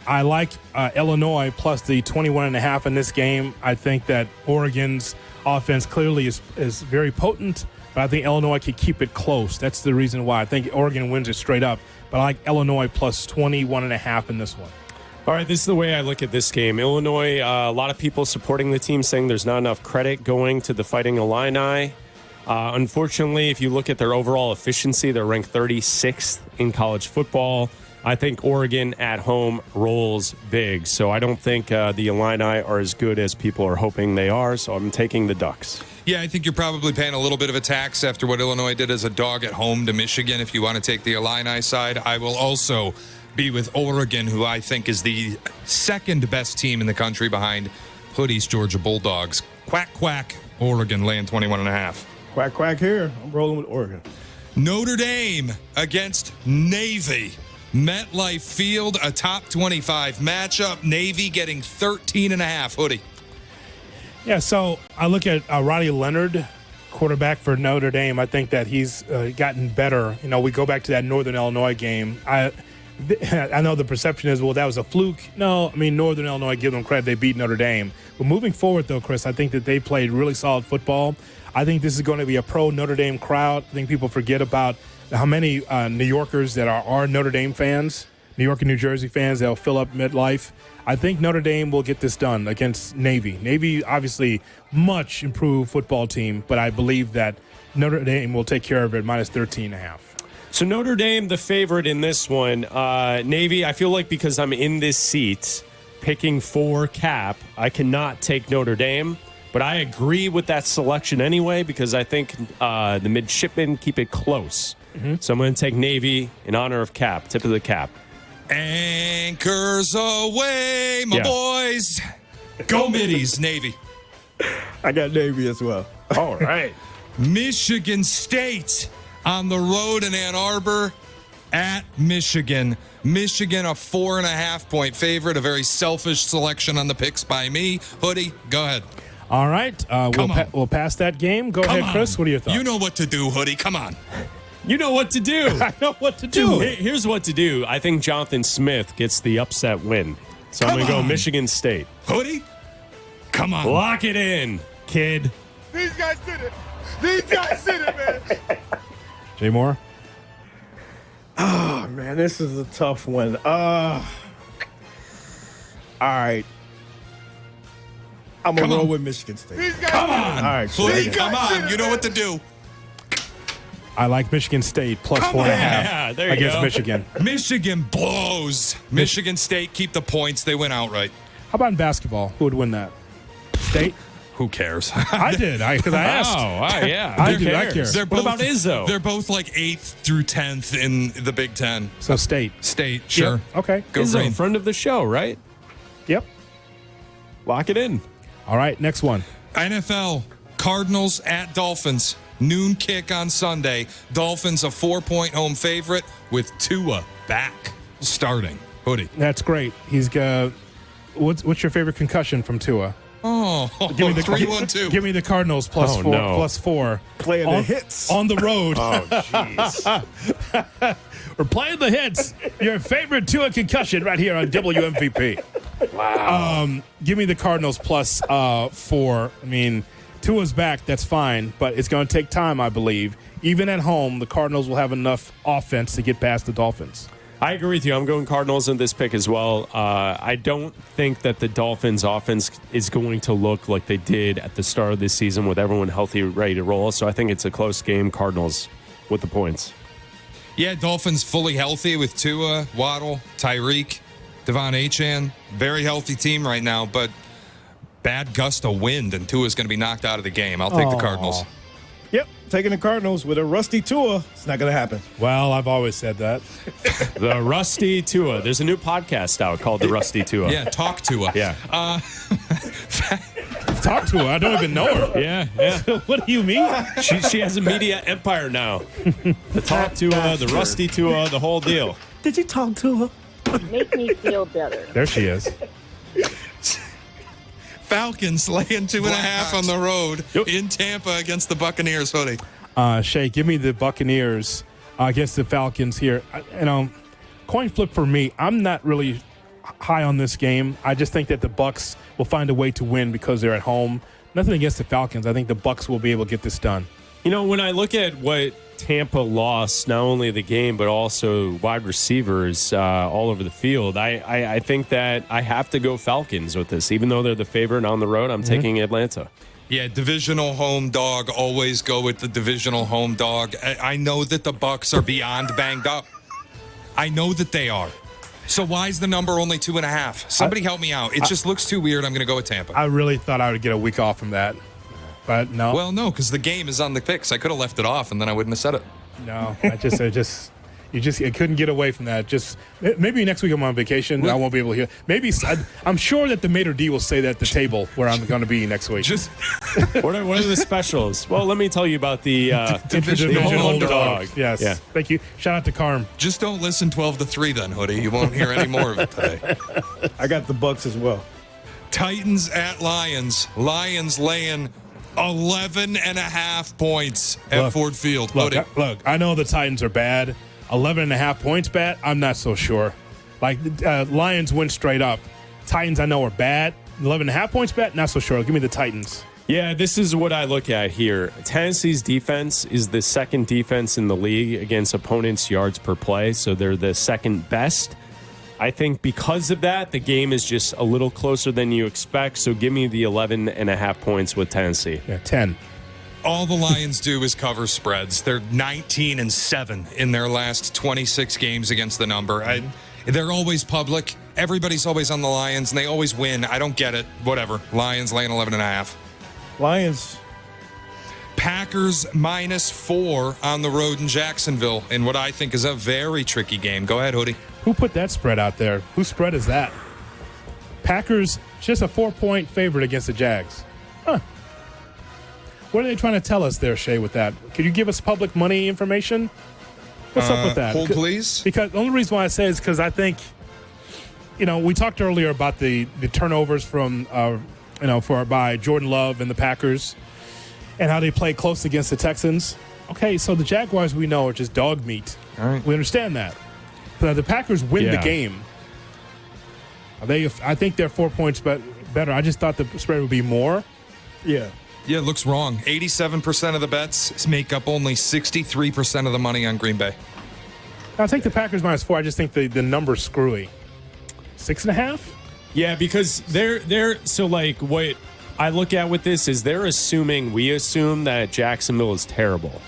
I like Illinois plus the 21.5 in this game. I think that Oregon's offense clearly is very potent, but I think Illinois could keep it close. That's the reason why. I think Oregon wins it straight up, but I like Illinois plus 21.5 in this one. All right, this is the way I look at this game. Illinois, a lot of people supporting the team saying there's not enough credit going to the Fighting Illini. Unfortunately, if you look at their overall efficiency, they're ranked 36th in college football. I think Oregon at home rolls big, so I don't think the Illini are as good as people are hoping they are, so I'm taking the Ducks. Yeah, I think you're probably paying a little bit of a tax after what Illinois did as a dog at home to Michigan if you want to take the Illini side. I will also be with Oregon, who I think is the second best team in the country behind Hoodie's Georgia Bulldogs. Quack, quack, Oregon laying 21.5. Quack, quack here. I'm rolling with Oregon. Notre Dame against Navy. MetLife Field, a top 25 matchup. Navy getting 13.5. Hoodie. Yeah, so I look at Roddy Leonard, quarterback for Notre Dame. I think that he's gotten better. You know, we go back to that Northern Illinois game. I know the perception is, well, that was a fluke. No, I mean, Northern Illinois, give them credit. They beat Notre Dame. But moving forward, though, Chris, I think that they played really solid football. I think this is going to be a pro Notre Dame crowd. I think people forget about how many New Yorkers that are Notre Dame fans, New York and New Jersey fans, they'll fill up MetLife. I think Notre Dame will get this done against Navy. Navy, obviously, much improved football team, but I believe that Notre Dame will take care of it, minus 13.5. So Notre Dame, the favorite in this one. Navy, I feel like because I'm in this seat picking for Cap, I cannot take Notre Dame. But I agree with that selection anyway because I think the midshipmen keep it close. Mm-hmm. So I'm going to take Navy in honor of Cap, tip of the cap. Anchors away, my boys. Go Middies, Navy. I got Navy as well. All right. Michigan State on the road in Ann Arbor at Michigan. Michigan, a 4.5-point favorite, a very selfish selection on the picks by me. Hoodie, go ahead. All right. We'll pass that game. Go ahead, Chris. What are your thoughts? You know what to do, Hoodie. Come on. You know what to do. I know what to do. Here's what to do. I think Jonathan Smith gets the upset win. So I'm going to go Michigan State. Hoodie, come on. Lock it in, kid. These guys did it. These guys did it, man. Jay Moore? Oh, man, this is a tough one. All right. I'm going to roll with Michigan State. Come on. All right, Hoodie, come on. You know what to do. I like Michigan State plus 4.5 against Michigan. Michigan blows. Michigan State keep the points. They win outright. How about in basketball? Who would win that? State? Who cares? I did, because I asked. Oh, yeah. I care. What about Izzo? They're both like 8th through 10th in the Big Ten. So State. State, sure. Yep. Okay. Go Izzo, green. friend of the show, right? Yep. Lock it in. All right, next one. NFL, Cardinals at Dolphins. Noon kick on Sunday. Dolphins a 4-point home favorite with Tua back starting. Hoodie. That's great. He's got. What's your favorite concussion from Tua? Oh, Give me the 3-1-2. Give me the Cardinals plus Oh, four. no. Plus 4. Playing the hits. On the road. Oh, jeez. We're playing the hits. Your favorite Tua concussion right here on WMVP. Wow. Give me the Cardinals plus 4. I mean, Tua's back. That's fine, but it's going to take time, I believe. Even at home, the Cardinals will have enough offense to get past the Dolphins. I agree with you. I'm going Cardinals in this pick as well. I don't think that the Dolphins' offense is going to look like they did at the start of this season with everyone healthy, ready to roll. So I think it's a close game. Cardinals with the points. Yeah, Dolphins fully healthy with Tua, Waddle, Tyreek, Devon Achane. Very healthy team right now, but bad gust of wind, and Tua's going to be knocked out of the game. I'll take the Cardinals. Yep, taking the Cardinals with a rusty Tua. It's not going to happen. Well, I've always said that. The Rusty Tua. There's a new podcast out called The Rusty Tua. Yeah, talk Tua. Yeah. Talk to her. I don't even know her. Yeah. What do you mean? She has a media empire now. The Talk Tua, the Rusty Tua, the whole deal. Did you talk to her? Make me feel better. There she is. Falcons laying 2.5 on the road in Tampa against the Buccaneers. Hoodie. Shay, give me the Buccaneers against the Falcons here. Coin flip for me. I'm not really high on this game. I just think that the Bucs will find a way to win because they're at home. Nothing against the Falcons. I think the Bucs will be able to get this done. You know, when I look at what Tampa lost, not only the game, but also wide receivers all over the field, I think that I have to go Falcons with this. Even though they're the favorite on the road, I'm taking Atlanta. Yeah, divisional home dog. Always go with the divisional home dog. I know that the Bucs are beyond banged up. I know that they are. So why is the number only 2.5? Somebody help me out. It just looks too weird. I'm going to go with Tampa. I really thought I would get a week off from that, but no. Well, no, because the game is on the picks. I could have left it off, and then I wouldn't have said it. No, I couldn't get away from that. Just maybe next week I'm on vacation. I won't be able to hear. Maybe I'm sure that the Mater D will say that at the table where I'm going to be next week. What are the specials? Well, let me tell you about the Divisional home dog. dog. Yes. Yeah. Thank you. Shout out to Carm. Just don't listen 12-3 then, Hoodie. You won't hear any more of it today. I got the Bucs as well. Titans at Lions. Lions laying 11.5 points at Ford Field. Look, I know the Titans are bad. 11.5 points bad. I'm not so sure. Like Lions win straight up. Titans I know are bad. 11.5 points bad. Not so sure. Give me the Titans. Yeah, this is what I look at here. Tennessee's defense is the second defense in the league against opponents' yards per play, so they're the second best. I think because of that, the game is just a little closer than you expect, so give me the 11.5 points with Tennessee. Yeah, 10. All the Lions do is cover spreads. They're 19-7 in their last 26 games against the number. They're always public. Everybody's always on the Lions, and they always win. I don't get it. Whatever. Lions laying 11.5. Lions. Packers -4 on the road in Jacksonville in what I think is a very tricky game. Go ahead, Hoodie. Who put that spread out there? Whose spread is that? Packers, just a 4-point favorite against the Jags. Huh. What are they trying to tell us there, Shay, with that? Could you give us public money information? What's up with that? Hold, please. Because the only reason why I say is because I think, we talked earlier about the turnovers from, by Jordan Love and the Packers and how they play close against the Texans. Okay, so the Jaguars we know are just dog meat. All right. We understand that. But the Packers win the game. I think they're 4 points better. I just thought the spread would be more. Yeah. Yeah, it looks wrong. 87% of the bets make up only 63% of the money on Green Bay. I'll take the Packers -4. I just think the number's screwy. 6.5? Yeah, because they're so like what I look at with this is we assume that Jacksonville is terrible.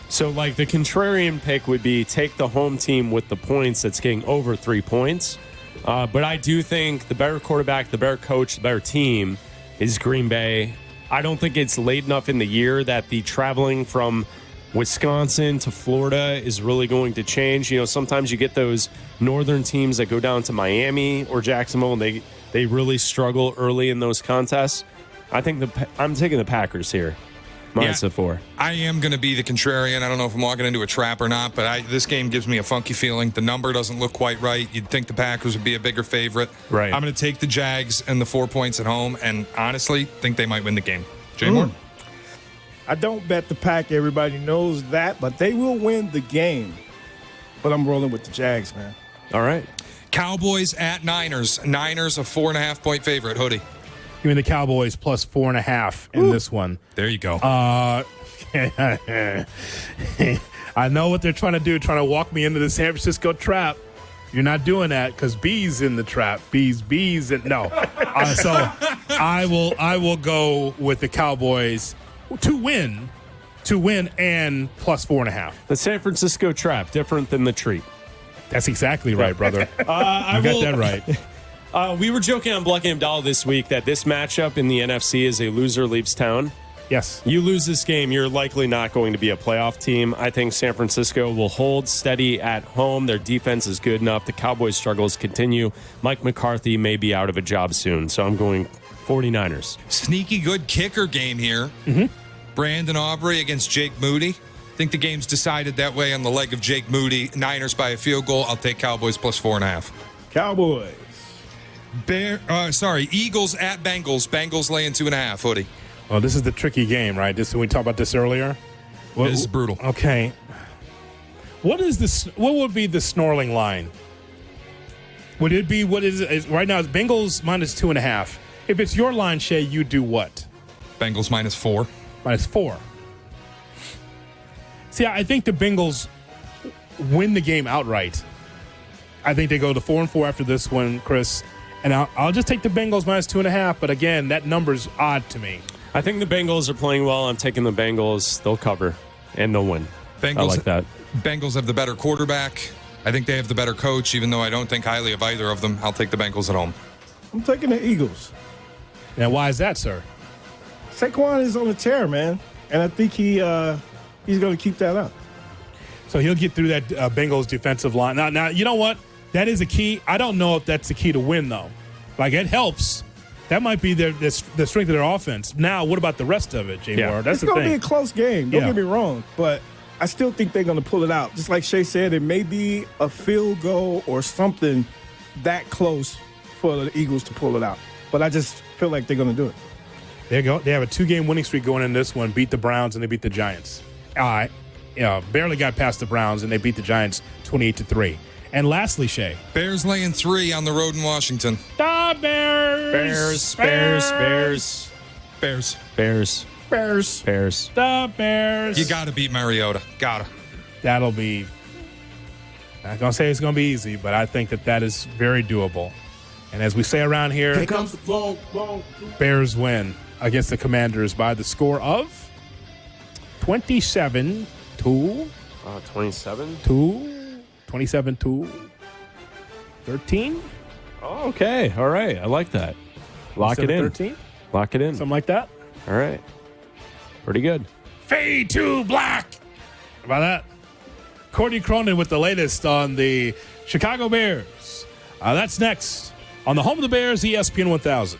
So like the contrarian pick would be take the home team with the points that's getting over 3 points. But I do think the better quarterback, the better coach, the better team is Green Bay. I don't think it's late enough in the year that the traveling from Wisconsin to Florida is really going to change. Sometimes you get those northern teams that go down to Miami or Jacksonville and they really struggle early in those contests. I think I'm taking the Packers here. -4. I am going to be the contrarian. I don't know if I'm walking into a trap or not, but this game gives me a funky feeling. The number doesn't look quite right. You'd think the Packers would be a bigger favorite. Right. I'm going to take the Jags and the 4 points at home, and honestly, think they might win the game. Jay Moore? I don't bet the Pack. Everybody knows that, but they will win the game. But I'm rolling with the Jags, man. All right. Cowboys at Niners. Niners a 4.5-point favorite. Hoodie. Give me the Cowboys plus 4.5 in this one. There you go. I know what they're trying to do, trying to walk me into the San Francisco trap. You're not doing that because B's in the trap. B's, and no. So I will go with the Cowboys to win and plus 4.5. The San Francisco trap, different than the treat. That's exactly right, brother. I got that right. We were joking on Bleck and Abdallah this week that this matchup in the NFC is a loser leaves town. Yes. You lose this game, you're likely not going to be a playoff team. I think San Francisco will hold steady at home. Their defense is good enough. The Cowboys' struggles continue. Mike McCarthy may be out of a job soon, so I'm going 49ers. Sneaky good kicker game here. Mm-hmm. Brandon Aubrey against Jake Moody. I think the game's decided that way on the leg of Jake Moody. Niners by a field goal. I'll take Cowboys plus 4.5. Cowboys. Eagles at Bengals. Bengals laying 2.5. Hoodie. Well, this is the tricky game, right? We talked about this earlier. This is brutal. Okay. What would be the snarling line? Would it be what is right now? It's Bengals minus 2.5. If it's your line, Shay, you do what? Bengals -4. -4. See, I think the Bengals win the game outright. I think they go to 4-4 after this one, Chris. And I'll just take the Bengals -2.5. But again, that number's odd to me. I think the Bengals are playing well. I'm taking the Bengals. They'll cover, and they'll win. I like that. Bengals have the better quarterback. I think they have the better coach, even though I don't think highly of either of them. I'll take the Bengals at home. I'm taking the Eagles. Now, why is that, sir? Saquon is on a tear, man. And I think he's going to keep that up. So he'll get through that Bengals defensive line. Now, you know what? That is a key. I don't know if that's the key to win, though. Like, it helps. That might be the strength of their offense. Now, what about the rest of it, Jay Moore? That's it's going to be a close game. Don't get me wrong. But I still think they're going to pull it out. Just like Shay said, it may be a field goal or something that close for the Eagles to pull it out. But I just feel like they're going to do it. They have a 2-game winning streak going in this one. Beat the Browns and they beat the Giants. Barely got past the Browns and they beat the Giants 28-3. And lastly, Shay. Bears laying 3 on the road in Washington. The Bears. Bears. The Bears. You got to beat Mariota. Got to. That'll be, I'm not going to say it's going to be easy, but I think that is very doable. And as we say around here comes the blow. Bears win against the Commanders by the score of 27-13. Oh, okay. All right. I like that. Lock it in. 13? Lock it in. Something like that. All right. Pretty good. Fade to black. How about that? Courtney Cronin with the latest on the Chicago Bears. That's next on the home of the Bears, ESPN 1000.